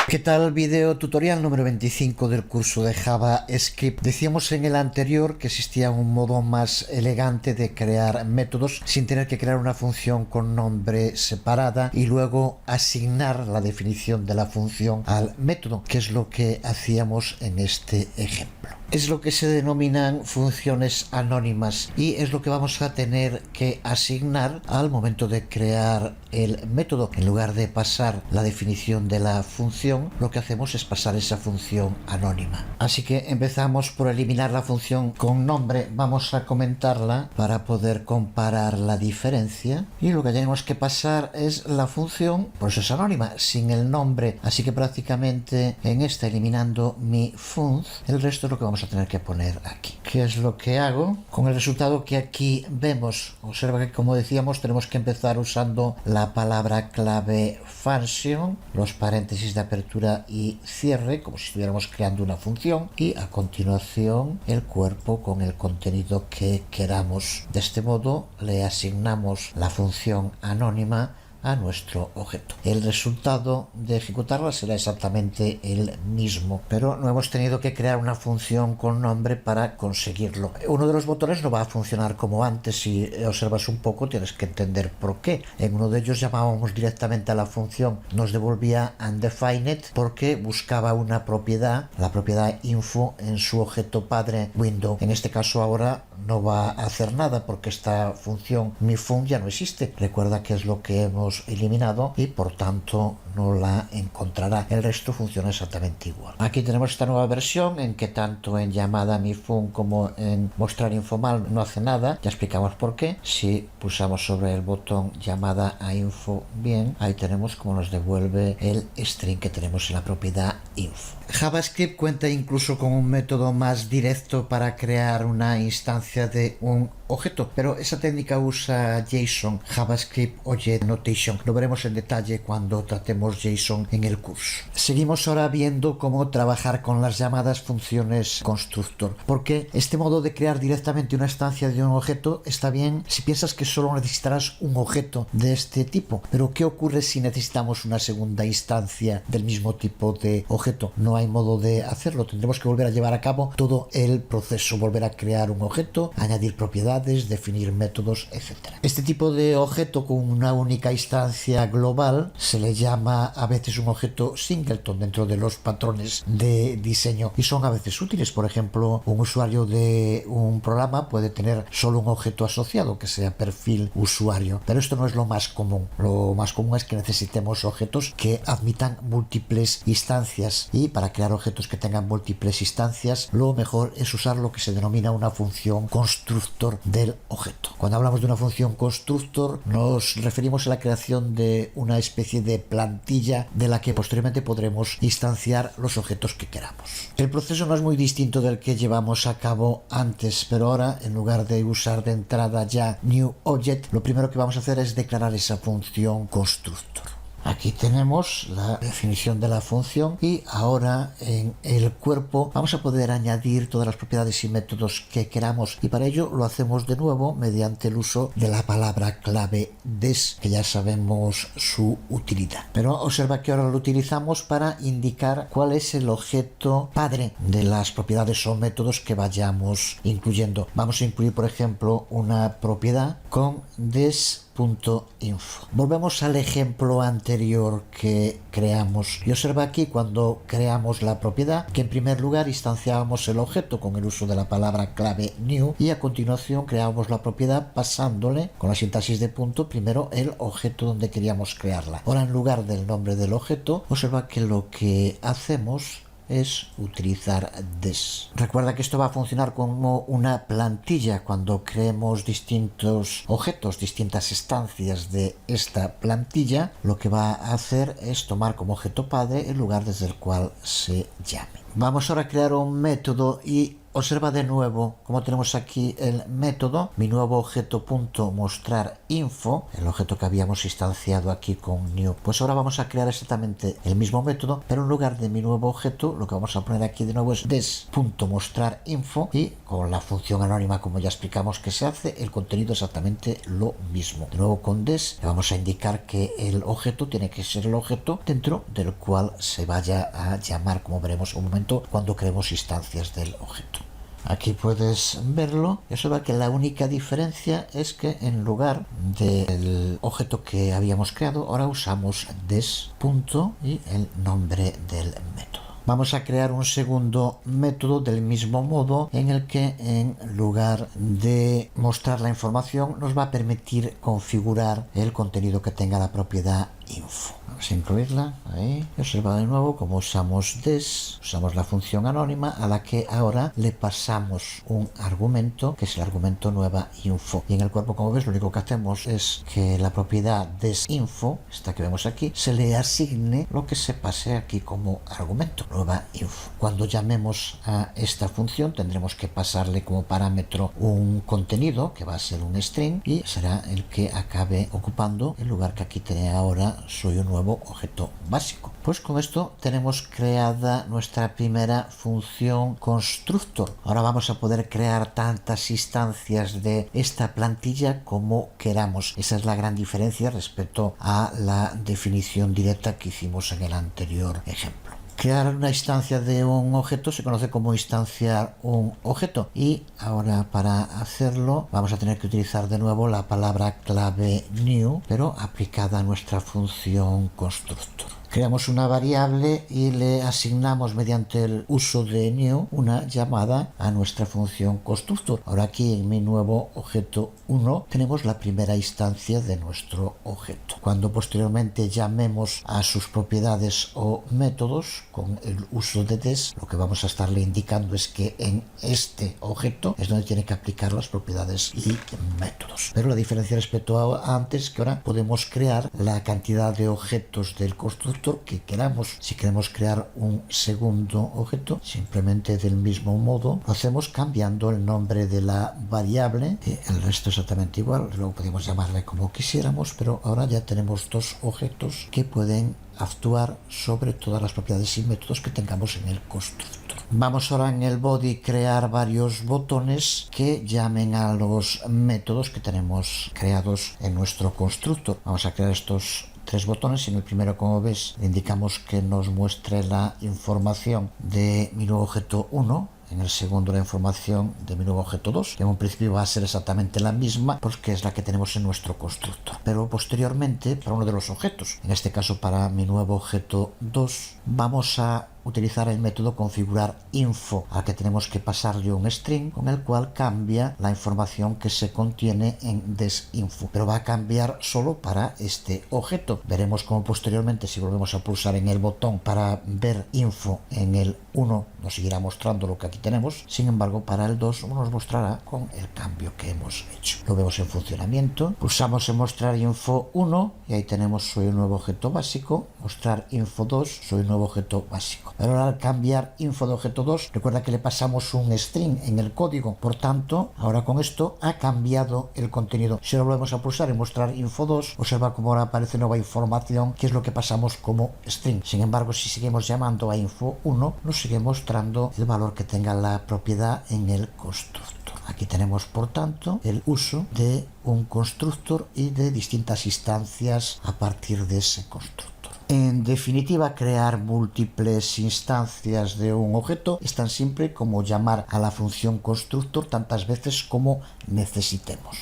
¿Qué tal? Video tutorial número 25 del curso de JavaScript. Decíamos en el anterior que existía un modo más elegante de crear métodos sin tener que crear una función con nombre separada y luego asignar la definición de la función al método, que es lo que hacíamos en este ejemplo. Es lo que se denominan funciones anónimas y es lo que vamos a tener que asignar al momento de crear el método. En lugar de pasar la definición de la función, lo que hacemos es pasar esa función anónima. Así que empezamos por eliminar la función con nombre. Vamos a comentarla para poder comparar la diferencia, y lo que tenemos que pasar es la función, por eso es anónima, sin el nombre. Así que prácticamente en esta, eliminando mi func, el resto es lo que vamos a tener que poner aquí. ¿Qué es lo que hago? Con el resultado que aquí vemos. Observa que, como decíamos, tenemos que empezar usando la palabra clave function, los paréntesis de apertura y cierre, como si estuviéramos creando una función, y a continuación el cuerpo con el contenido que queramos. De este modo le asignamos la función anónima a nuestro objeto. El resultado de ejecutarla será exactamente el mismo, pero no hemos tenido que crear una función con nombre para conseguirlo. Uno de los botones no va a funcionar como antes. Si observas un poco, tienes que entender por qué. En uno de ellos llamábamos directamente a la función, nos devolvía undefined porque buscaba una propiedad, la propiedad info, en su objeto padre window. En este caso ahora no va a hacer nada porque esta función miFun ya no existe. Recuerda que es lo que hemos eliminado y por tanto no la encontrará. El resto funciona exactamente igual. Aquí tenemos esta nueva versión en que tanto en llamada miFun como en mostrar info mal no hace nada. Ya explicamos por qué. Si pulsamos sobre el botón llamada a info bien, ahí tenemos cómo nos devuelve el string que tenemos en la propiedad info. JavaScript cuenta incluso con un método más directo para crear una instancia de un objeto, pero esa técnica usa JSON, JavaScript Object Notation. Lo veremos en detalle cuando tratemos JSON en el curso. Seguimos ahora viendo cómo trabajar con las llamadas funciones constructor, porque este modo de crear directamente una instancia de un objeto está bien si piensas que solo necesitarás un objeto de este tipo, pero ¿qué ocurre si necesitamos una segunda instancia del mismo tipo de objeto? No hay modo de hacerlo, tendremos que volver a llevar a cabo todo el proceso, volver a crear un objeto, añadir propiedades, definir métodos, etc. Este tipo de objeto con una única instancia global se le llama a veces un objeto singleton dentro de los patrones de diseño y son a veces útiles. Por ejemplo, un usuario de un programa puede tener solo un objeto asociado que sea perfil usuario, pero esto no es lo más común. Lo más común es que necesitemos objetos que admitan múltiples instancias, y para crear objetos que tengan múltiples instancias lo mejor es usar lo que se denomina una función constructor del objeto. Cuando hablamos de una función constructor nos referimos a la creación de una especie de plantilla de la que posteriormente podremos instanciar los objetos que queramos. El proceso no es muy distinto del que llevamos a cabo antes, pero ahora en lugar de usar de entrada ya new object, lo primero que vamos a hacer es declarar esa función constructor. Aquí tenemos la definición de la función y ahora en el cuerpo vamos a poder añadir todas las propiedades y métodos que queramos, y para ello lo hacemos de nuevo mediante el uso de la palabra clave des, que ya sabemos su utilidad. Pero observa que ahora lo utilizamos para indicar cuál es el objeto padre de las propiedades o métodos que vayamos incluyendo. Vamos a incluir, por ejemplo, una propiedad con des.info. Volvemos al ejemplo anterior que creamos y observa aquí cuando creamos la propiedad que en primer lugar instanciábamos el objeto con el uso de la palabra clave new y a continuación creábamos la propiedad pasándole con la sintaxis de punto primero el objeto donde queríamos crearla. Ahora en lugar del nombre del objeto observa que lo que hacemos es utilizar des. Recuerda que esto va a funcionar como una plantilla. Cuando creemos distintos objetos, distintas instancias de esta plantilla, lo que va a hacer es tomar como objeto padre el lugar desde el cual se llame. Vamos ahora a crear un método y Observa de nuevo cómo tenemos aquí el método, mi nuevo objeto punto mostrar info, el objeto que habíamos instanciado aquí con new. Pues ahora vamos a crear exactamente el mismo método, pero en lugar de mi nuevo objeto, lo que vamos a poner aquí de nuevo es des.mostrar info, y con la función anónima, como ya explicamos que se hace, el contenido exactamente lo mismo. De nuevo con des le vamos a indicar que el objeto tiene que ser el objeto dentro del cual se vaya a llamar, como veremos en un momento, cuando creemos instancias del objeto. Aquí puedes verlo y observa que la única diferencia es que en lugar del objeto que habíamos creado, ahora usamos des punto y el nombre del método. Vamos a crear un segundo método del mismo modo, en el que en lugar de mostrar la información nos va a permitir configurar el contenido que tenga la propiedad info. Vamos a incluirla ahí. Observa de nuevo cómo usamos des, usamos la función anónima a la que ahora le pasamos un argumento, que es el argumento nueva info. Y en el cuerpo, como ves, lo único que hacemos es que la propiedad des info, esta que vemos aquí, se le asigne lo que se pase aquí como argumento, nueva info. Cuando llamemos a esta función tendremos que pasarle como parámetro un contenido que va a ser un string, y será el que acabe ocupando el lugar que aquí tiene ahora soy un nuevo objeto básico. Pues con esto tenemos creada nuestra primera función constructor. Ahora vamos a poder crear tantas instancias de esta plantilla como queramos. Esa es la gran diferencia respecto a la definición directa que hicimos en el anterior ejemplo. Crear una instancia de un objeto se conoce como instanciar un objeto, y ahora para hacerlo vamos a tener que utilizar de nuevo la palabra clave new, pero aplicada a nuestra función constructor. Creamos una variable y le asignamos mediante el uso de new una llamada a nuestra función constructor. Ahora aquí en mi nuevo objeto 1 tenemos la primera instancia de nuestro objeto. Cuando posteriormente llamemos a sus propiedades o métodos con el uso de des, lo que vamos a estarle indicando es que en este objeto es donde tiene que aplicar las propiedades y métodos. Pero la diferencia respecto a antes es que ahora podemos crear la cantidad de objetos del constructor que queramos. Si queremos crear un segundo objeto, simplemente del mismo modo lo hacemos cambiando el nombre de la variable, y el resto exactamente igual. Luego podemos llamarle como quisiéramos, pero ahora ya tenemos dos objetos que pueden actuar sobre todas las propiedades y métodos que tengamos en el constructor. Vamos ahora en el body crear varios botones que llamen a los métodos que tenemos creados en nuestro constructor. Vamos a crear estos tres botones. En el primero, como ves, le indicamos que nos muestre la información de mi nuevo objeto 1. En el segundo, la información de mi nuevo objeto 2, que en un principio va a ser exactamente la misma porque es la que tenemos en nuestro constructor. Pero posteriormente, para uno de los objetos, en este caso para mi nuevo objeto 2, vamos a utilizar el método configurar info, al que tenemos que pasarle un string con el cual cambia la información que se contiene en desinfo, pero va a cambiar solo para este objeto. Veremos cómo posteriormente, si volvemos a pulsar en el botón para ver info en el 1, nos seguirá mostrando lo que aquí tenemos. Sin embargo, para el 2 nos mostrará con el cambio que hemos hecho. Lo vemos en funcionamiento. Pulsamos en mostrar info 1 y ahí tenemos soy un nuevo objeto básico. Mostrar info 2, soy un nuevo objeto básico. Pero ahora, al cambiar info de objeto 2, recuerda que le pasamos un string en el código. Por tanto, ahora con esto ha cambiado el contenido. Si lo volvemos a pulsar en mostrar info 2, observa cómo ahora aparece nueva información, que es lo que pasamos como string. Sin embargo, si seguimos llamando a info 1, nos sigue mostrando el valor que tenga la propiedad en el constructor. Aquí tenemos, por tanto, el uso de un constructor y de distintas instancias a partir de ese constructor. En definitiva, crear múltiples instancias de un objeto es tan simple como llamar a la función constructor tantas veces como necesitemos.